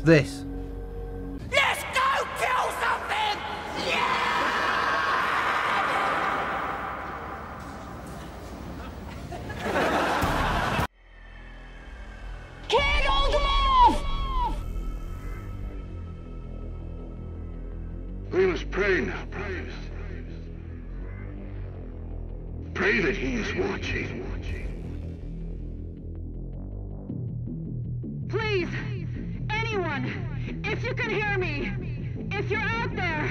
This. Let's go kill something! Yeah! Can't hold them off! We must pray now, brothers. Pray that he is watching. Please, anyone, if you can hear me, if you're out there.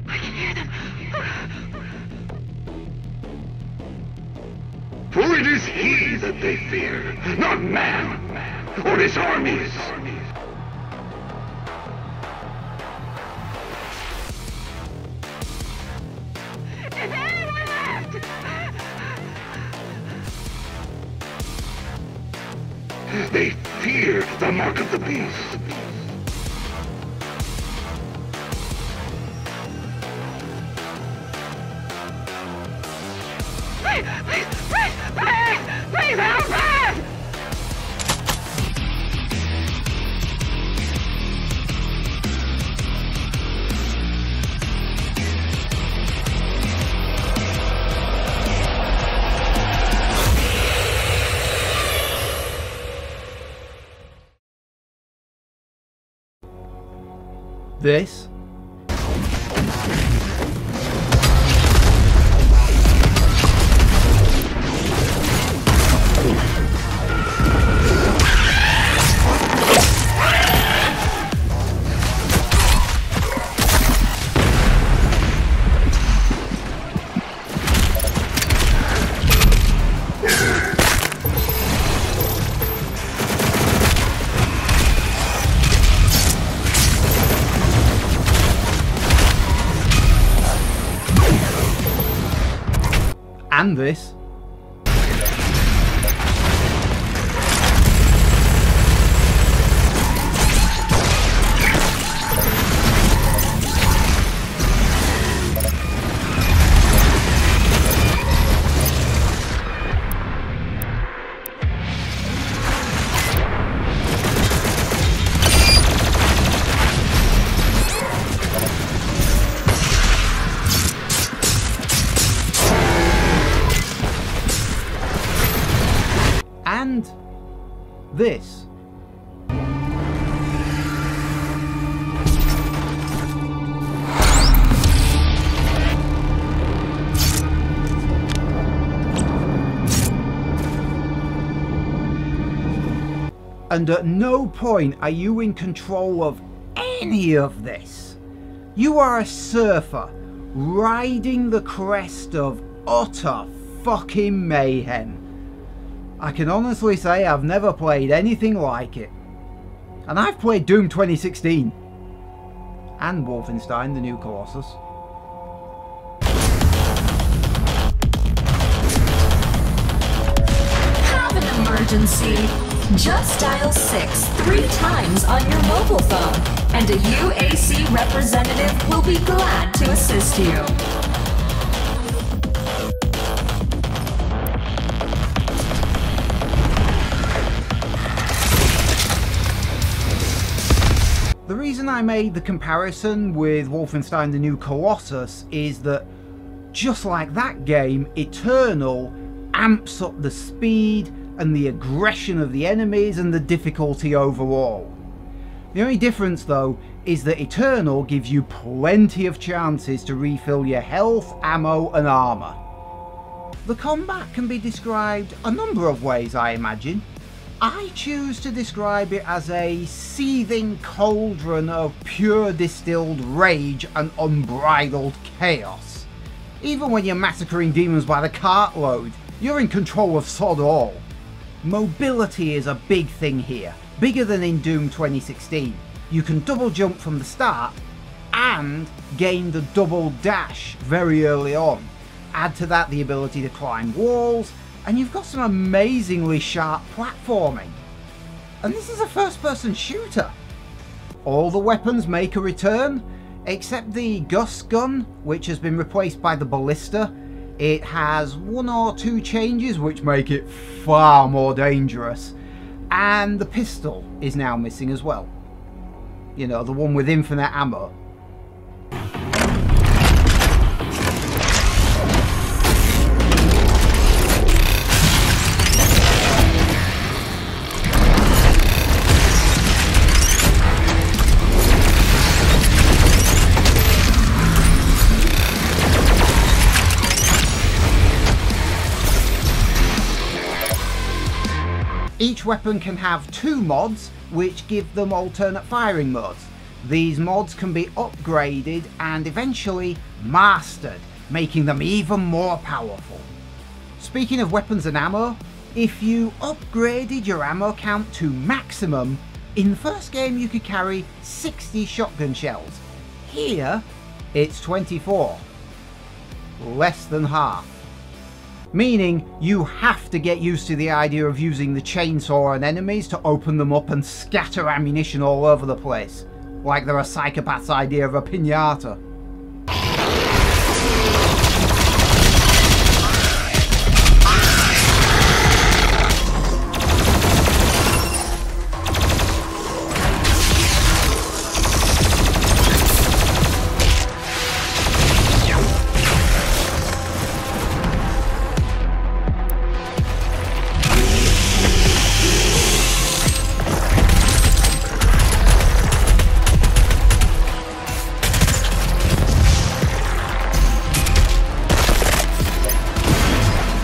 I can hear them. For it is he that they fear, not man or his armies. Is anyone left? They fear the mark of the beast. Please help us! This. And this. And this. And at no point are you in control of any of this. You are a surfer riding the crest of utter fucking mayhem. I can honestly say I've never played anything like it. And I've played Doom 2016. And Wolfenstein: The New Colossus. Have an emergency? Just dial 6 3 times on your mobile phone, and a UAC representative will be glad to assist you. The reason I made the comparison with Wolfenstein: The New Colossus is that, just like that game, Eternal amps up the speed and the aggression of the enemies and the difficulty overall. The only difference though is that Eternal gives you plenty of chances to refill your health, ammo and armour. The combat can be described a number of ways, I imagine. I choose to describe it as a seething cauldron of pure distilled rage and unbridled chaos. Even when you're massacring demons by the cartload, you're in control of sod all. Mobility is a big thing here, bigger than in Doom 2016. You can double jump from the start and gain the double dash very early on. Add to that the ability to climb walls, and you've got some amazingly sharp platforming. And this is a first-person shooter. All the weapons make a return, except the Gus gun, which has been replaced by the ballista. It has 1 or 2 changes which make it far more dangerous, and the pistol is now missing as well. You know, the one with infinite ammo. Each weapon can have 2 mods which give them alternate firing modes. These mods can be upgraded and eventually mastered, making them even more powerful. Speaking of weapons and ammo, if you upgraded your ammo count to maximum, in the first game you could carry 60 shotgun shells. Here, it's 24. Less than half. Meaning you have to get used to the idea of using the chainsaw on enemies to open them up and scatter ammunition all over the place, like they're a psychopath's idea of a piñata.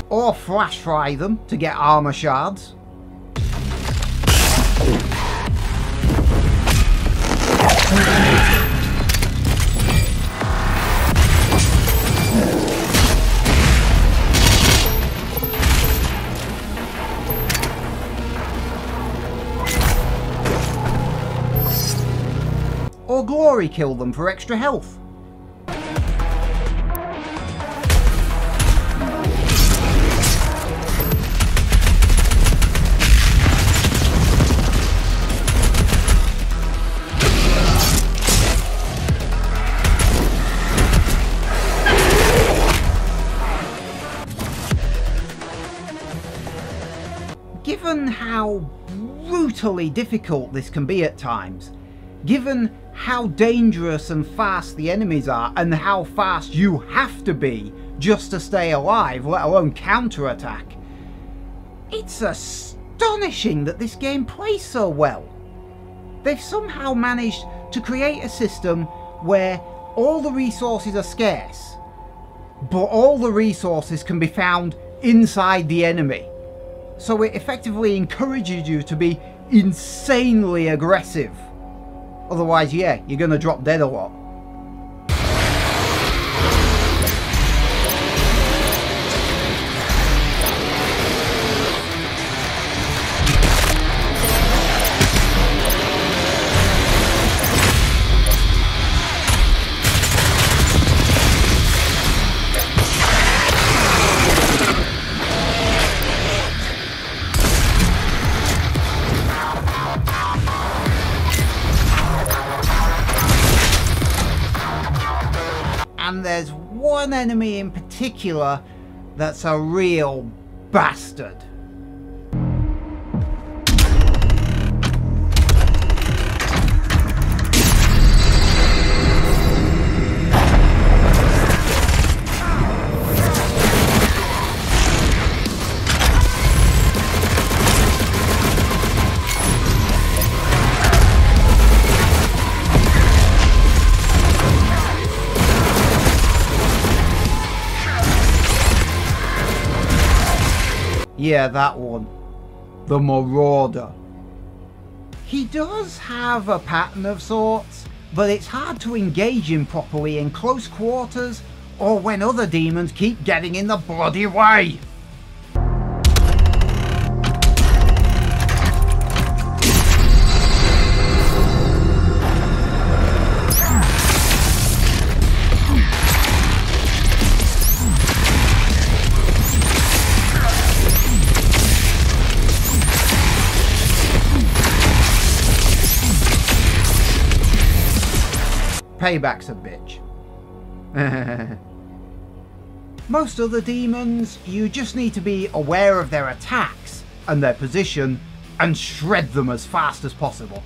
Or flash fry them to get armor shards. Or glory kill them for extra health. Given how brutally difficult this can be at times, given how dangerous and fast the enemies are and how fast you have to be just to stay alive, let alone counterattack, it's astonishing that this game plays so well. They've somehow managed to create a system where all the resources are scarce, but all the resources can be found inside the enemy. So it effectively encourages you to be insanely aggressive. Otherwise, yeah, you're gonna drop dead a lot. And there's one enemy in particular that's a real bastard. Yeah, that one. The Marauder. He does have a pattern of sorts, but it's hard to engage him properly in close quarters or when other demons keep getting in the bloody way. Payback's a bitch. Most other demons, you just need to be aware of their attacks and their position and shred them as fast as possible.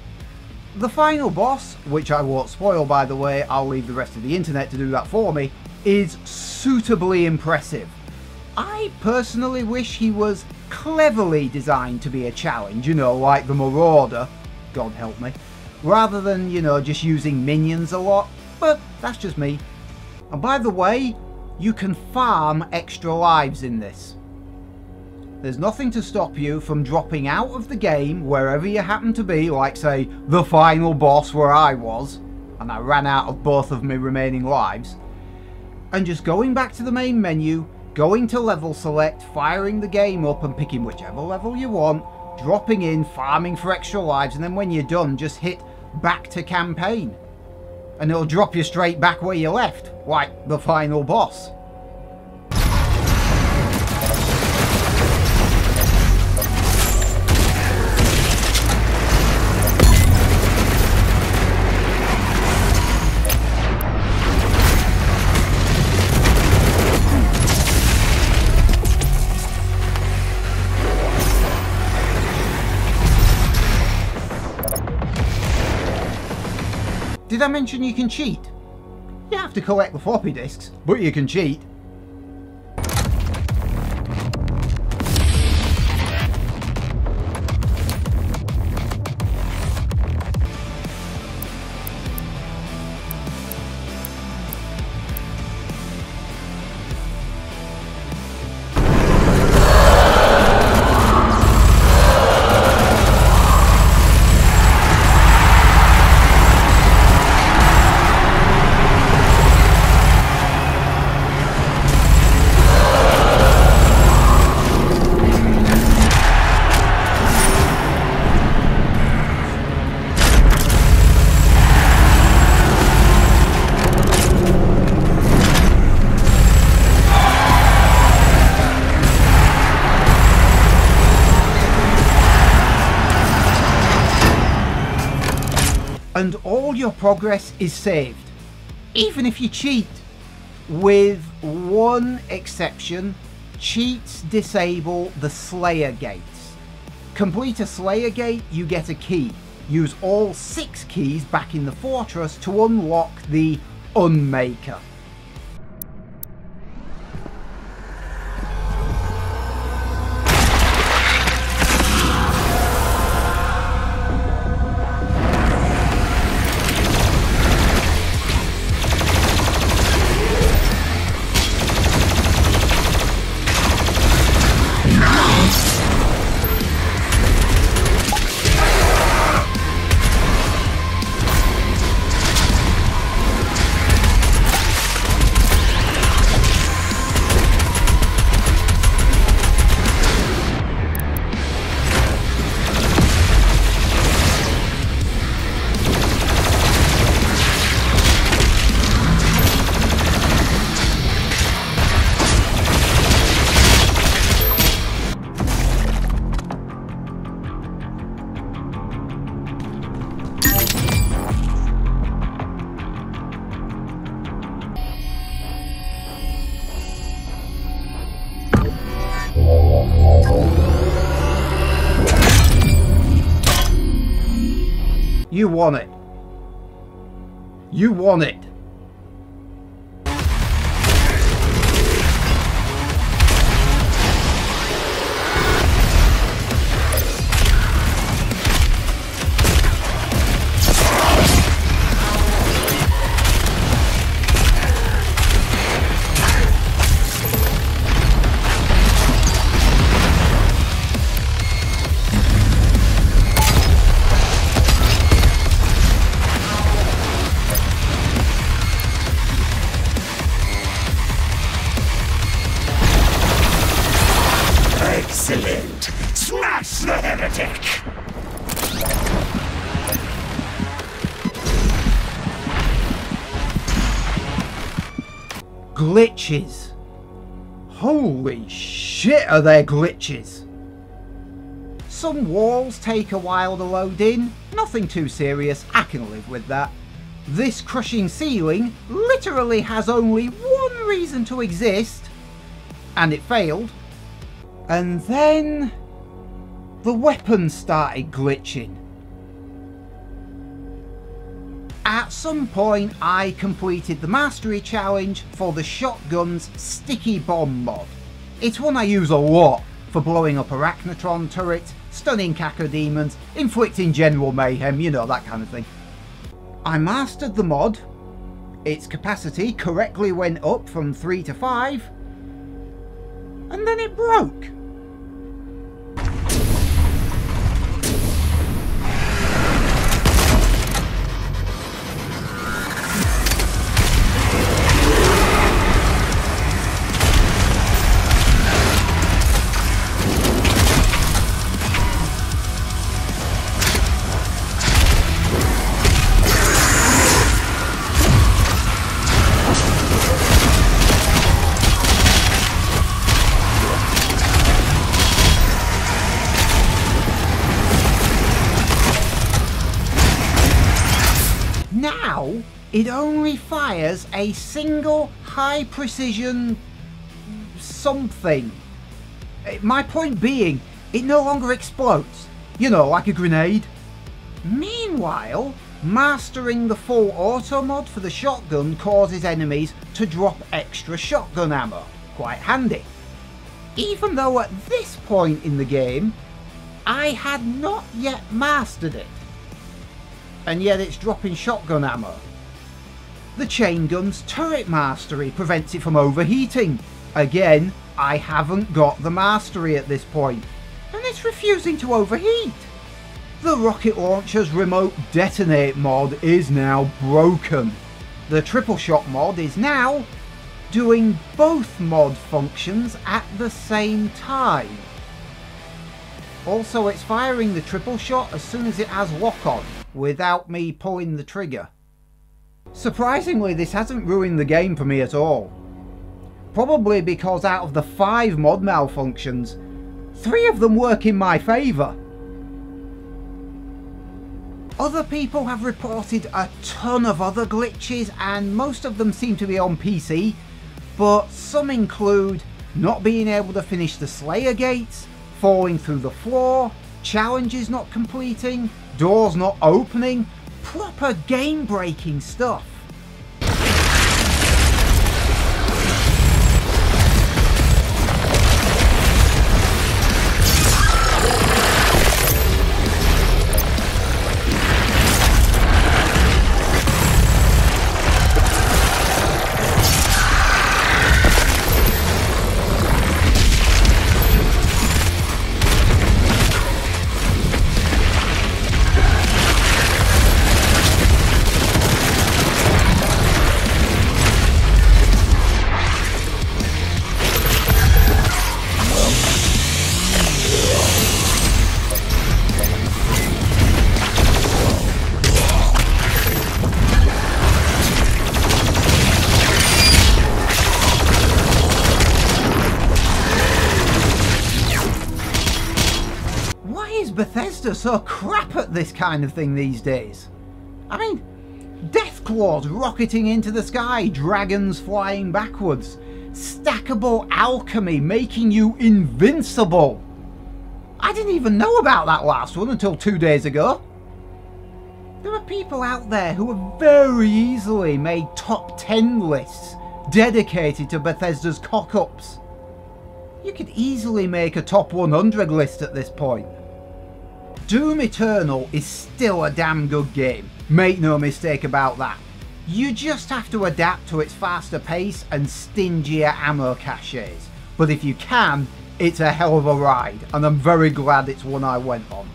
The final boss, which I won't spoil by the way, I'll leave the rest of the internet to do that for me, is suitably impressive. I personally wish he was cleverly designed to be a challenge, you know, like the Marauder, God help me, rather than, you know, just using minions a lot, but that's just me. And by the way, you can farm extra lives in this. There's nothing to stop you from dropping out of the game wherever you happen to be, like say the final boss where I was, and I ran out of both of my remaining lives, and just going back to the main menu, going to level select, firing the game up and picking whichever level you want, dropping in, farming for extra lives, and then when you're done just hit back to campaign. And it'll drop you straight back where you left, like the final boss. Did I mention you can cheat? You have to collect the floppy disks, but you can cheat. And all your progress is saved, even if you cheat. With one exception, cheats disable the Slayer gates. Complete a Slayer gate, you get a key. Use all 6 keys back in the fortress to unlock the Unmaker. You want it. You want it. Excellent! Smash the heretic! Glitches. Holy shit, are there glitches? Some walls take a while to load in. Nothing too serious, I can live with that. This crushing ceiling literally has only one reason to exist, and it failed. And then the weapons started glitching. At some point I completed the mastery challenge for the shotgun's sticky bomb mod. It's one I use a lot for blowing up arachnotron turrets, stunning cacodemons, inflicting general mayhem, you know, that kind of thing. I mastered the mod, its capacity correctly went up from 3 to 5, and then it broke. Now, it only fires a single high precision something. My point being, it no longer explodes. You know, like a grenade. Meanwhile, mastering the full auto mod for the shotgun causes enemies to drop extra shotgun ammo. Quite handy. Even though at this point in the game, I had not yet mastered it. And yet it's dropping shotgun ammo. The chain gun's turret mastery prevents it from overheating. Again, I haven't got the mastery at this point, and it's refusing to overheat. The rocket launcher's remote detonate mod is now broken. The triple shot mod is now doing both mod functions at the same time. Also, it's firing the triple shot as soon as it has lock on, without me pulling the trigger. Surprisingly, this hasn't ruined the game for me at all. Probably because out of the 5 mod malfunctions, 3 of them work in my favour. Other people have reported a ton of other glitches, and most of them seem to be on PC, but some include not being able to finish the Slayer gates, falling through the floor, challenges not completing, doors not opening, proper game-breaking stuff. Bethesda so crap at this kind of thing these days? I mean, Deathclaws rocketing into the sky, dragons flying backwards, stackable alchemy making you invincible. I didn't even know about that last one until 2 days ago. There are people out there who have very easily made top 10 lists dedicated to Bethesda's cock-ups. You could easily make a top 100 list at this point. Doom Eternal is still a damn good game, make no mistake about that. You just have to adapt to its faster pace and stingier ammo caches. But if you can, it's a hell of a ride, and I'm very glad it's one I went on.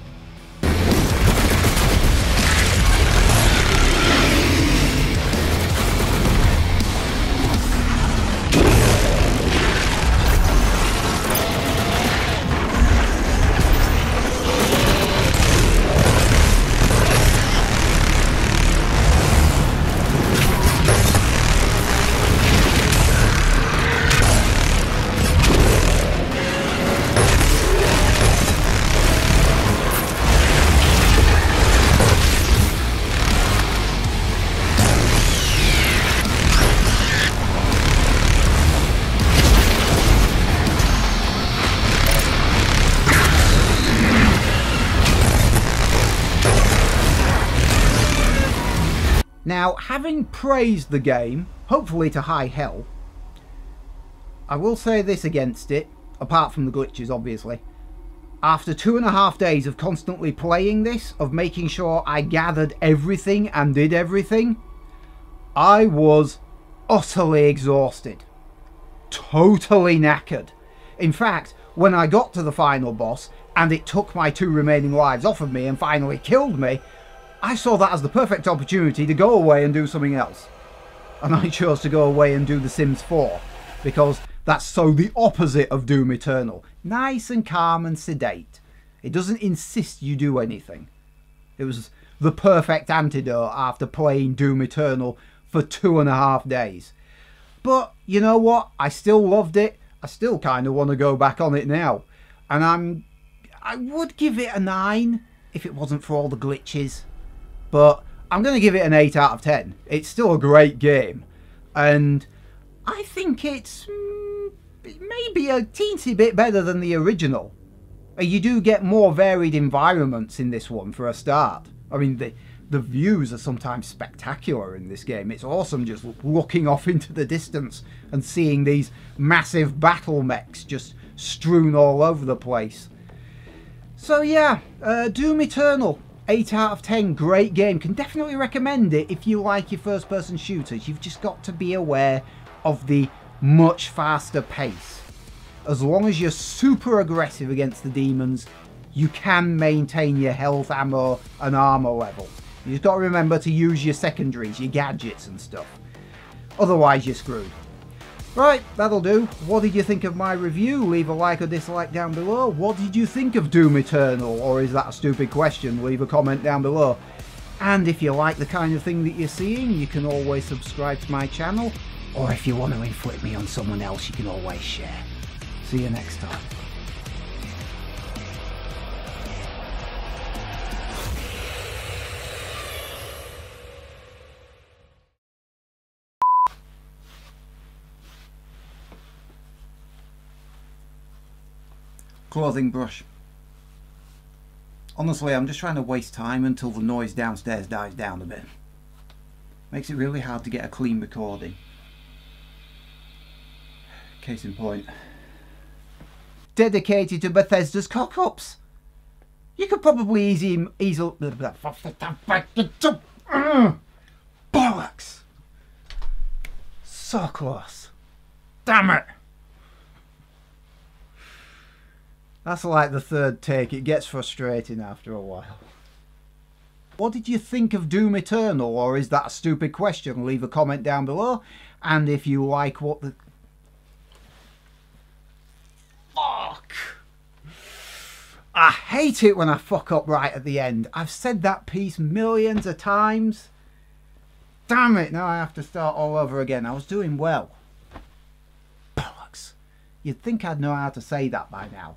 Now, having praised the game, hopefully to high hell, I will say this against it, apart from the glitches obviously. After 2.5 days of constantly playing this, of making sure I gathered everything and did everything, I was utterly exhausted. Totally knackered. In fact, when I got to the final boss and it took my 2 remaining lives off of me and finally killed me, I saw that as the perfect opportunity to go away and do something else. And I chose to go away and do The Sims 4, because that's so the opposite of Doom Eternal. Nice and calm and sedate. It doesn't insist you do anything. It was the perfect antidote after playing Doom Eternal for 2.5 days. But you know what? I still loved it. I still kind of want to go back on it now. And I would give it a 9 if it wasn't for all the glitches. But I'm going to give it an 8 out of 10. It's still a great game. And I think it's maybe a teensy bit better than the original. You do get more varied environments in this one for a start. I mean, the views are sometimes spectacular in this game. It's awesome just looking off into the distance and seeing these massive battle mechs just strewn all over the place. So yeah, Doom Eternal, 8 out of 10, great game. Can definitely recommend it if you like your first person shooters. You've just got to be aware of the much faster pace. As long as you're super aggressive against the demons, you can maintain your health, ammo and armor level. You just got to remember to use your secondaries, your gadgets and stuff. Otherwise you're screwed. Right, that'll do. What did you think of my review? Leave a like or dislike down below. What did you think of Doom Eternal? Or is that a stupid question? Leave a comment down below. And if you like the kind of thing that you're seeing, you can always subscribe to my channel. Or if you want to inflict me on someone else, you can always share. See you next time. Clothing brush. Honestly, I'm just trying to waste time until the noise downstairs dies down a bit. Makes it really hard to get a clean recording. Case in point. Dedicated to Bethesda's cock-ups. You could probably easily... Bollocks! So close. Damn it! That's like the 3rd take. It gets frustrating after a while. What did you think of Doom Eternal? Or is that a stupid question? Leave a comment down below. And if you like what the... Fuck! I hate it when I fuck up right at the end. I've said that piece millions of times. Damn it, now I have to start all over again. I was doing well. Bollocks. You'd think I'd know how to say that by now.